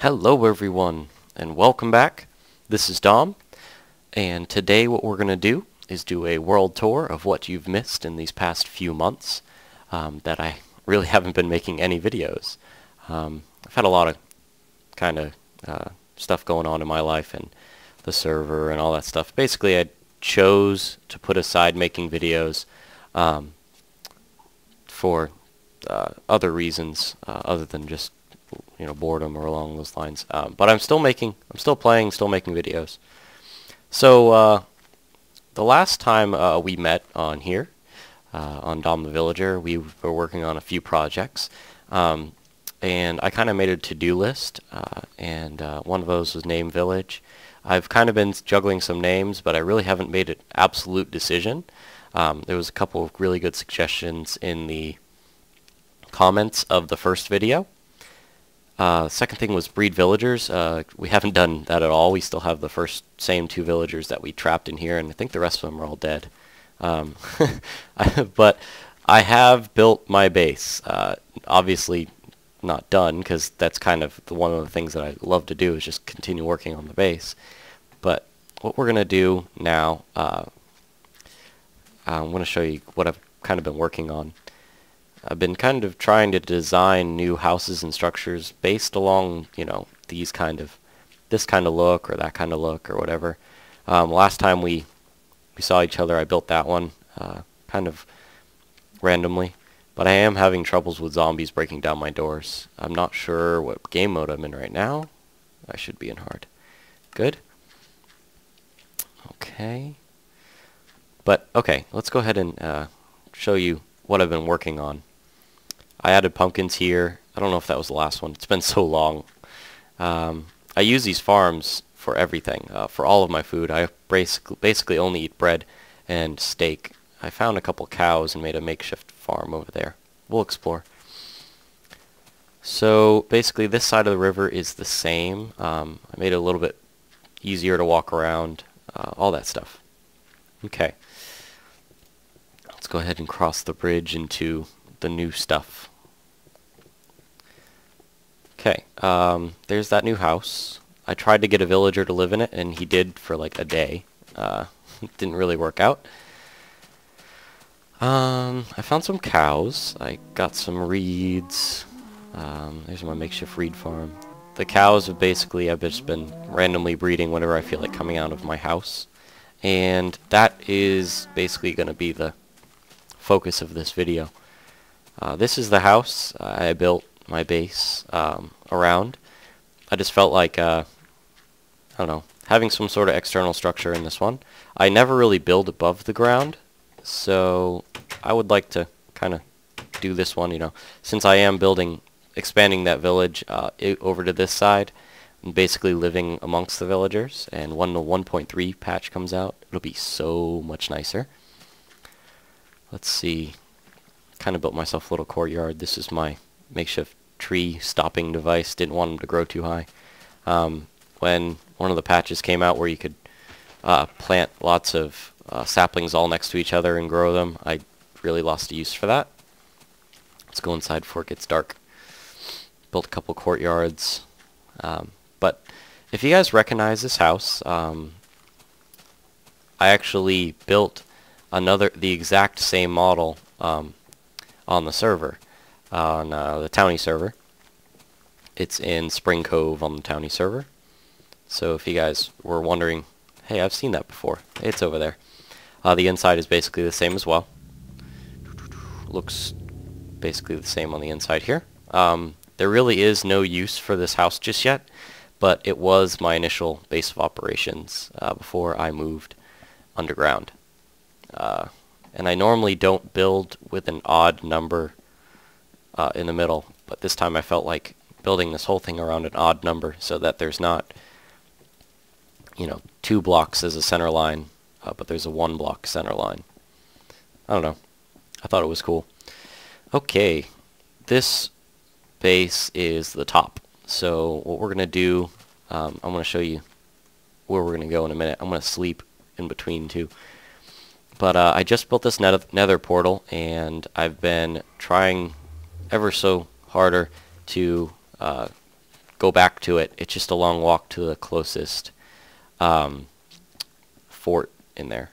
Hello everyone, and welcome back. This is Dom, and today what we're going to do is do a world tour of what you've missed in these past few months that I really haven't been making any videos. I've had a lot of stuff going on in my life and the server and all that stuff. Basically, I chose to put aside making videos for other reasons other than just boredom or along those lines. But I'm still playing, still making videos. So the last time we met on here, on Dom the Villager, we were working on a few projects. And I kind of made a to-do list, and one of those was name Village. I've kind of been juggling some names, but I really haven't made an absolute decision. There was a couple of really good suggestions in the comments of the first video. Second thing was breed villagers. We haven't done that at all. We still have the same two villagers that we trapped in here, and I think the rest of them are all dead. But I have built my base. Obviously not done, because that's kind of one of the things that I love to do, is just continue working on the base. But what we're going to do now, I'm going to show you what I've kind of been working on. I've been kind of trying to design new houses and structures based along, this kind of look or that kind of look or whatever. Last time we saw each other, I built that one kind of randomly. But I am having troubles with zombies breaking down my doors. I'm not sure what game mode I'm in right now. I should be in hard. Good. Okay. But, okay, let's go ahead and show you what I've been working on. I added pumpkins here. I don't know if that was the last one. It's been so long. I use these farms for everything, for all of my food. I basically only eat bread and steak. I found a couple cows and made a makeshift farm over there. We'll explore. So basically this side of the river is the same. I made it a little bit easier to walk around, all that stuff. Okay. Let's go ahead and cross the bridge into the new stuff. Okay, there's that new house. I tried to get a villager to live in it, and he did for like a day. It didn't really work out. I found some cows. I got some reeds. There's my makeshift reed farm. The cows have basically, I've just been randomly breeding whenever I feel like coming out of my house. And that is basically going to be the focus of this video. This is the house I built my base around. I just felt like, I don't know, having some sort of external structure in this one. I never really build above the ground, so I would like to kind of do this one, since I am expanding that village over to this side, and basically living amongst the villagers, and when the 1.3 patch comes out, it'll be so much nicer. Let's see. Kind of built myself a little courtyard. This is my makeshift tree stopping device. Didn't want them to grow too high. When one of the patches came out where you could plant lots of saplings all next to each other and grow them, I really lost a use for that. Let's go inside before it gets dark. Built a couple courtyards. But if you guys recognize this house, I actually built the exact same model on the server, on the Townie server. It's in Spring Cove on the Townie server. So if you guys were wondering, hey, I've seen that before, it's over there. The inside is basically the same as well. Looks basically the same on the inside here. There really is no use for this house just yet, but it was my initial base of operations before I moved underground. And I normally don't build with an odd number in the middle, but this time I felt like building this whole thing around an odd number so that there's not, 2 blocks as a center line, but there's a 1 block center line. I don't know. I thought it was cool. Okay, this base is the top. So what we're going to do, I'm going to show you where we're going to go in a minute. I'm going to sleep in between too. But I just built this nether portal, and I've been trying ever so harder to go back to it. It's just a long walk to the closest fort in there.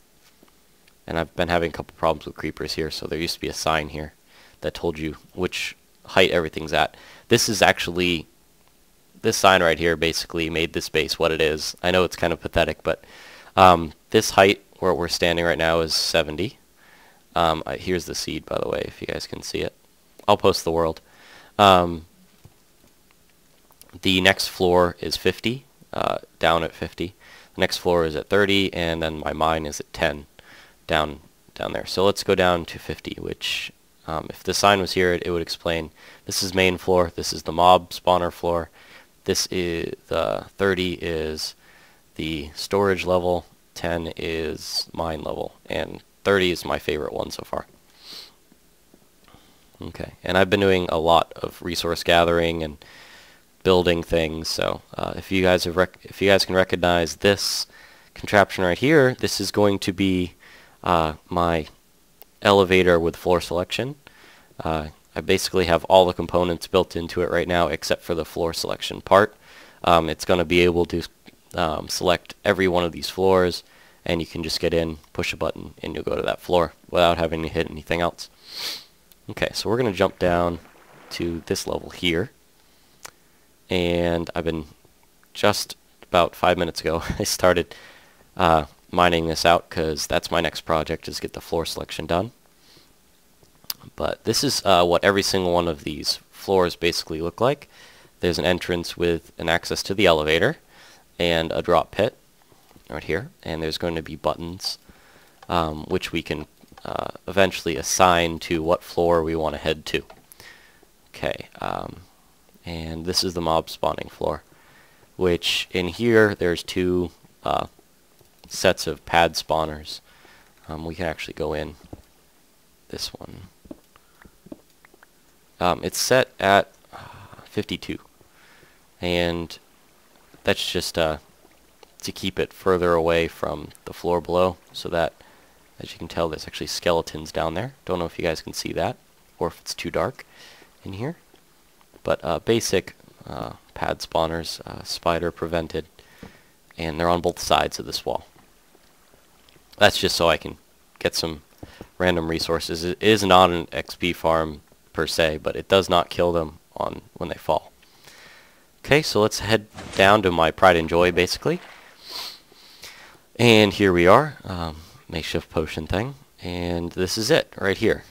And I've been having a couple problems with creepers here, so there used to be a sign here that told you which height everything's at. This is actually, this sign right here basically made this base what it is. I know it's kind of pathetic, but this height where we're standing right now is 70. Here's the seed, by the way, if you guys can see it. I'll post the world. The next floor is 50, down at 50. The next floor is at 30, and then my mine is at 10, down there. So let's go down to 50, which, if the sign was here, it would explain, this is main floor, this is the mob spawner floor, this is, the 30 is the storage level, 10 is mine level, and 30 is my favorite one so far. Okay, and I've been doing a lot of resource gathering and building things, so if you guys can recognize this contraption right here, this is going to be my elevator with floor selection. I basically have all the components built into it right now except for the floor selection part. It's going to be able to select every one of these floors, and you can just get in, push a button, and you'll go to that floor without having to hit anything else. Okay, so we're going to jump down to this level here. And I've been, just about 5 minutes ago, I started mining this out because that's my next project, is get the floor selection done. But this is what every single one of these floors basically look like. There's an entrance with an access to the elevator and a drop pit right here, and there's going to be buttons which we can eventually assign to what floor we want to head to. Okay, and this is the mob spawning floor, which in here there's two sets of pad spawners. We can actually go in this one. It's set at 52, and that's just to keep it further away from the floor below, so that, as you can tell, there's actually skeletons down there. Don't know if you guys can see that, or if it's too dark in here. But basic pad spawners, spider prevented, and they're on both sides of this wall. That's just so I can get some random resources. It is not an XP farm per se, but it does not kill them when they fall. Okay, so let's head down to my pride and joy, basically. And here we are, makeshift potion thing, and this is it right here.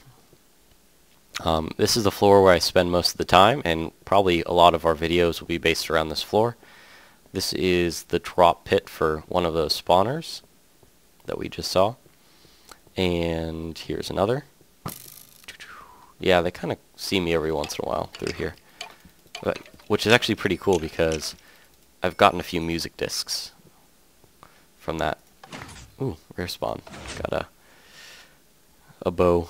This is the floor where I spend most of the time, and probably a lot of our videos will be based around this floor. This is the drop pit for one of those spawners that we just saw. And here's another. Yeah, they kind of see me every once in a while through here, which is actually pretty cool because I've gotten a few music discs from that. Ooh, rare spawn. Got a bow.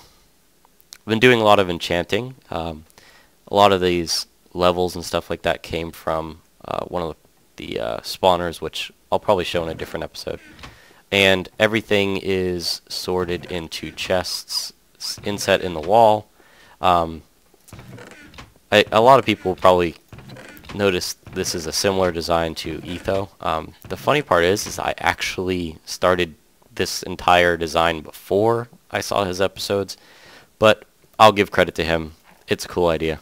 I've been doing a lot of enchanting. A lot of these levels and stuff like that came from one of the spawners, which I'll probably show in a different episode. And everything is sorted into chests inset in the wall. A lot of people will probably notice this is a similar design to Etho. The funny part is I actually started this entire design before I saw his episodes, but I'll give credit to him. It's a cool idea.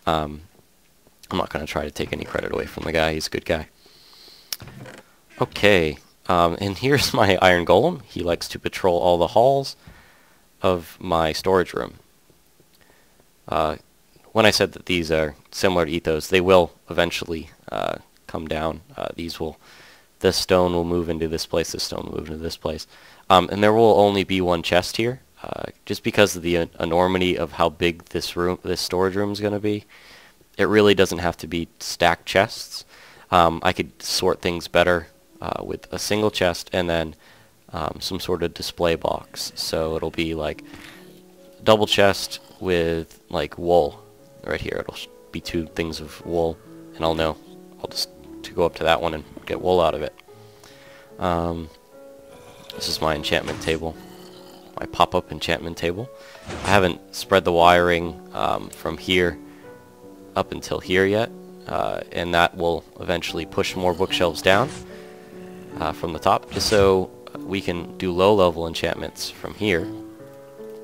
I'm not going to try to take any credit away from the guy. He's a good guy. Okay, and here's my iron golem. He likes to patrol all the halls of my storage room. When I said that these are similar to Ethos, they will eventually come down. This stone will move into this place, this stone will move into this place. And there will only be one chest here, just because of the enormity of how big this storage room is going to be. It really doesn't have to be stacked chests. I could sort things better with a single chest and then some sort of display box. So it'll be like double chest with like wool right here. It'll be two things of wool, and I'll know. I'll just go up to that one and get wool out of it. This is my enchantment table, my pop-up enchantment table. I haven't spread the wiring from here up until here yet, and that will eventually push more bookshelves down from the top, just so we can do low-level enchantments from here.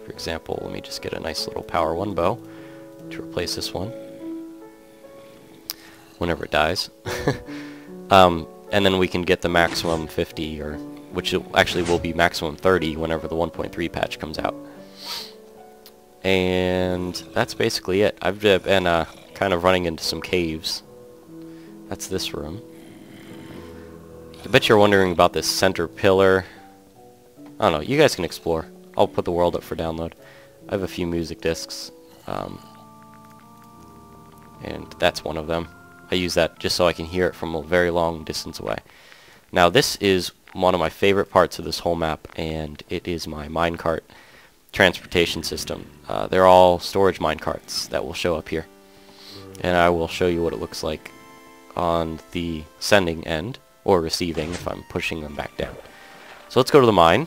For example, let me just get a nice little Power 1 bow to replace this one whenever it dies. And then we can get the maximum 50, or which actually will be maximum 30 whenever the 1.3 patch comes out. And that's basically it. I've been kind of running into some caves. That's this room. I bet you're wondering about this center pillar. I don't know, you guys can explore. I'll put the world up for download. I have a few music discs, and that's one of them. I use that just so I can hear it from a very long distance away. Now this is one of my favorite parts of this whole map, and it is my minecart transportation system. They're all storage minecarts that will show up here. And I will show you what it looks like on the sending end, or receiving if I'm pushing them back down. So let's go to the mine.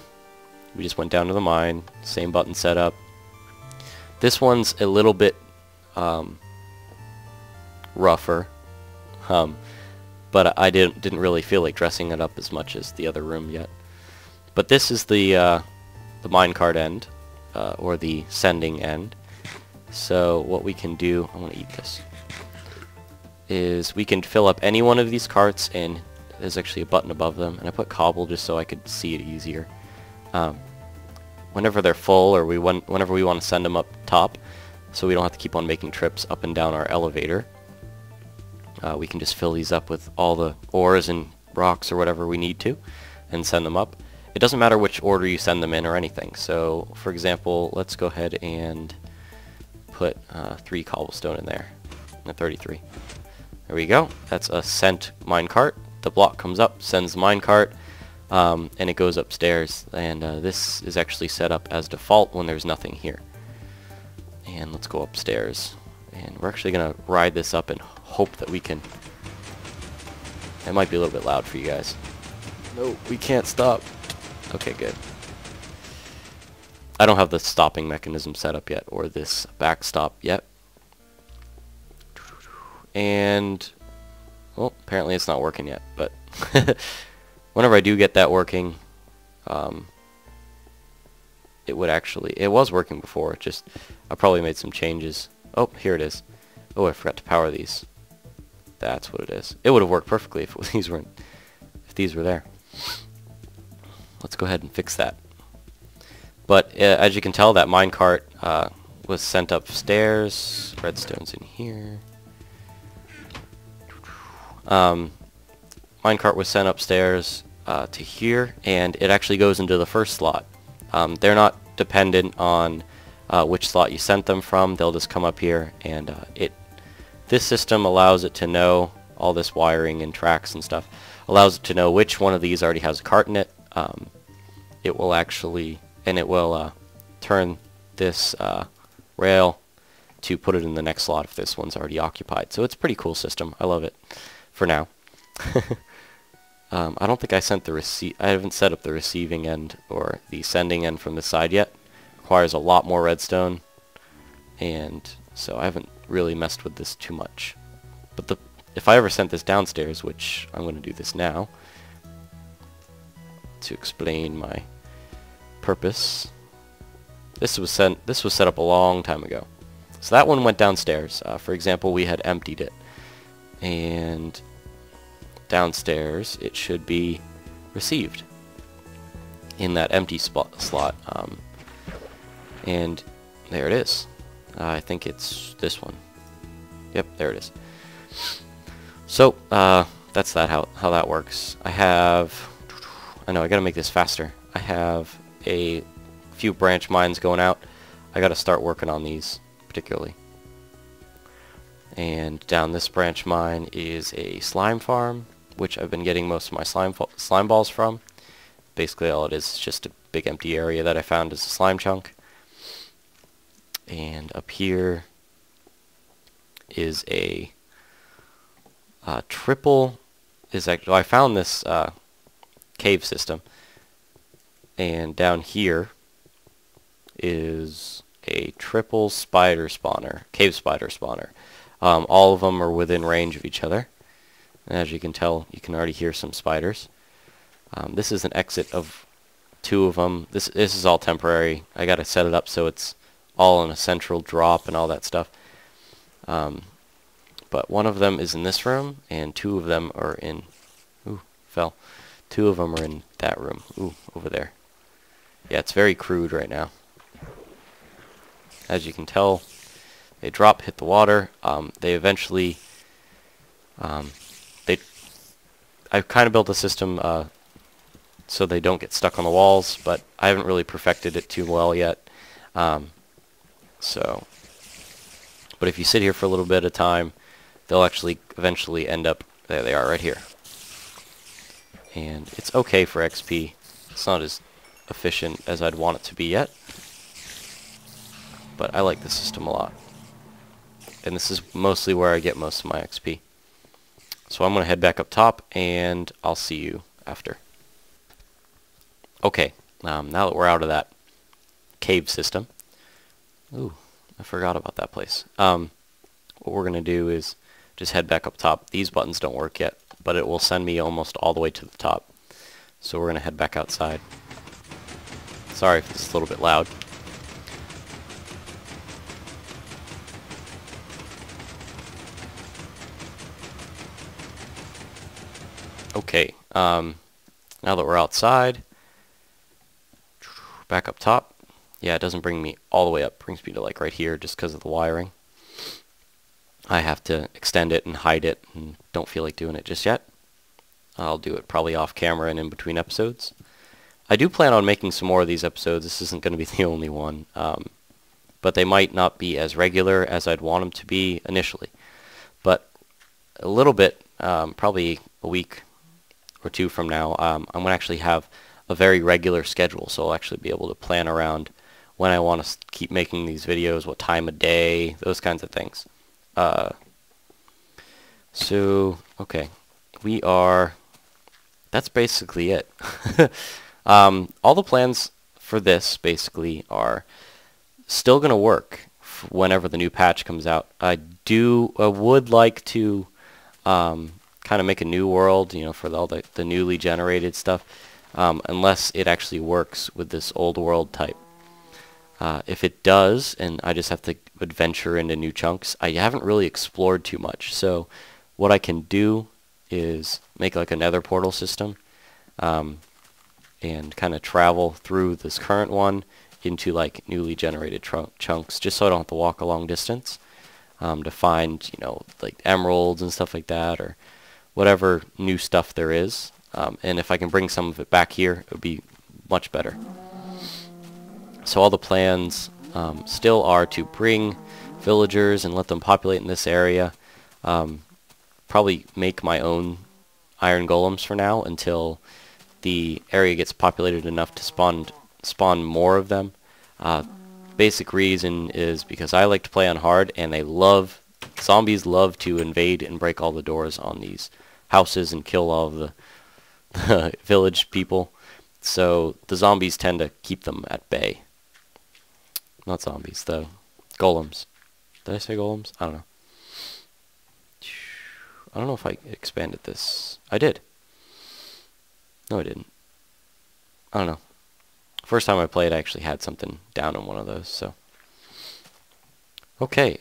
We just went down to the mine, same button setup. This one's a little bit rougher, but I didn't really feel like dressing it up as much as the other room yet. But this is the minecart end, or the sending end. So what we can do, I want to eat this, is we can fill up any one of these carts, and there's actually a button above them, and I put cobble just so I could see it easier. Whenever they're full, or whenever we want to send them up top, so we don't have to keep on making trips up and down our elevator, we can just fill these up with all the ores and rocks or whatever we need to, and send them up. It doesn't matter which order you send them in or anything. So, for example, let's go ahead and put 3 cobblestone in there, 33. There we go. That's a sent minecart. The block comes up, sends the minecart, and it goes upstairs. And this is actually set up as default when there's nothing here. And let's go upstairs. And we're actually going to ride this up and hope that we can... It might be a little bit loud for you guys. No, we can't stop. Okay, good. I don't have the stopping mechanism set up yet, or this backstop yet. And, well, apparently it's not working yet, but whenever I do get that working, it was working before, just, I probably made some changes. Oh, here it is. Oh, I forgot to power these. That's what it is. It would have worked perfectly if these were there. Let's go ahead and fix that. But as you can tell, that minecart was sent upstairs. Redstone's in here. Minecart was sent upstairs to here, and it actually goes into the first slot. They're not dependent on which slot you sent them from. They'll just come up here, and this system allows it to know all this wiring and tracks and stuff. Allows it to know which one of these already has a cart in it. It will actually, and it will turn this rail to put it in the next slot if this one's already occupied. So it's a pretty cool system. I love it for now. I don't think I haven't set up the receiving end or the sending end from this side yet. Requires a lot more redstone, and so I haven't really messed with this too much. But if I ever sent this downstairs, which I'm going to do this now to explain my purpose. This was set up a long time ago. So that one went downstairs. For example, we had emptied it, and downstairs it should be received in that empty slot. And there it is. I think it's this one. Yep, there it is. So that's how that works. I know I gotta make this faster. I have a few branch mines going out. I gotta start working on these particularly. And down this branch mine is a slime farm, which I've been getting most of my slime balls from. Basically all it is just a big empty area that I found as a slime chunk. And up here is a triple, I found this cave system, and down here is a triple spider spawner, cave spider spawner. All of them are within range of each other. And as you can tell, you can already hear some spiders. This is an exit of 2 of them. This is all temporary. I got to set it up so it's all in a central drop and all that stuff. But one of them is in this room, and 2 of them are in... Ooh, fell. 2 of them are in that room. Ooh, over there. Yeah, it's very crude right now. As you can tell, they drop, hit the water. They eventually... I've kind of built a system so they don't get stuck on the walls, but I haven't really perfected it too well yet. But if you sit here for a little bit of time, they'll actually eventually end up... There they are, right here. And it's okay for XP. It's not as efficient as I'd want it to be yet, but I like this system a lot. And this is mostly where I get most of my XP. So I'm going to head back up top, and I'll see you after. Okay, now that we're out of that cave system... Ooh, I forgot about that place. What we're going to do is just head back up top. These buttons don't work yet, but it will send me almost all the way to the top. So we're going to head back outside. Sorry if it's a little bit loud. Okay, now that we're outside, back up top. Yeah, it doesn't bring me all the way up. It brings me to like right here just because of the wiring. I have to extend it and hide it and don't feel like doing it just yet. I'll do it probably off camera and in between episodes. I do plan on making some more of these episodes. This isn't going to be the only one. But they might not be as regular as I'd want them to be initially. But a little bit, probably a week or 2 from now, I'm going to actually have a very regular schedule. So I'll actually be able to plan around when I want to keep making these videos, what time of day, those kinds of things. Okay. That's basically it. All the plans for this basically are still going to work whenever the new patch comes out. I would like to kind of make a new world, for all the newly generated stuff, unless it actually works with this old world type. If it does, and I just have to adventure into new chunks, I haven't really explored too much. So what I can do is make like a nether portal system, and kind of travel through this current one into like newly generated chunks, just so I don't have to walk a long distance to find, like emeralds and stuff like that, or whatever new stuff there is. And if I can bring some of it back here, it would be much better. So all the plans still are to bring villagers and let them populate in this area. Probably make my own iron golems for now until the area gets populated enough to spawn more of them. Basic reason is because I like to play on hard, and zombies love to invade and break all the doors on these houses and kill all of the village people. So the zombies tend to keep them at bay. Not zombies, the golems. Did I say golems? I don't know. I don't know if I expanded this. I did. No, I didn't. I don't know. First time I played, I actually had something down in one of those, so. Okay,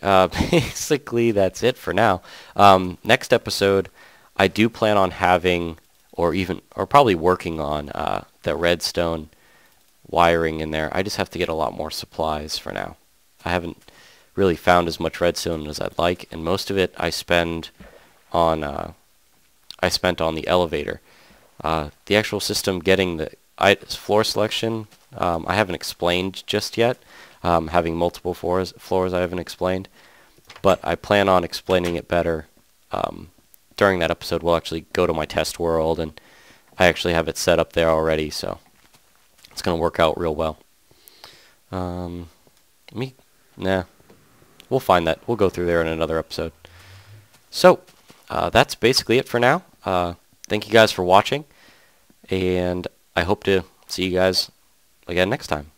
basically that's it for now. Next episode, I do plan on having, or probably working on, the redstone wiring in there. I just have to get a lot more supplies for now. I haven't really found as much redstone as I'd like, and most of it I spent on the elevator. The actual system getting the floor selection, I haven't explained just yet. Having multiple floors I haven't explained, but I plan on explaining it better. During that episode, we'll actually go to my test world, and I actually have it set up there already, so it's going to work out real well. Nah. We'll find that. We'll go through there in another episode. So, that's basically it for now. Thank you guys for watching, and I hope to see you guys again next time.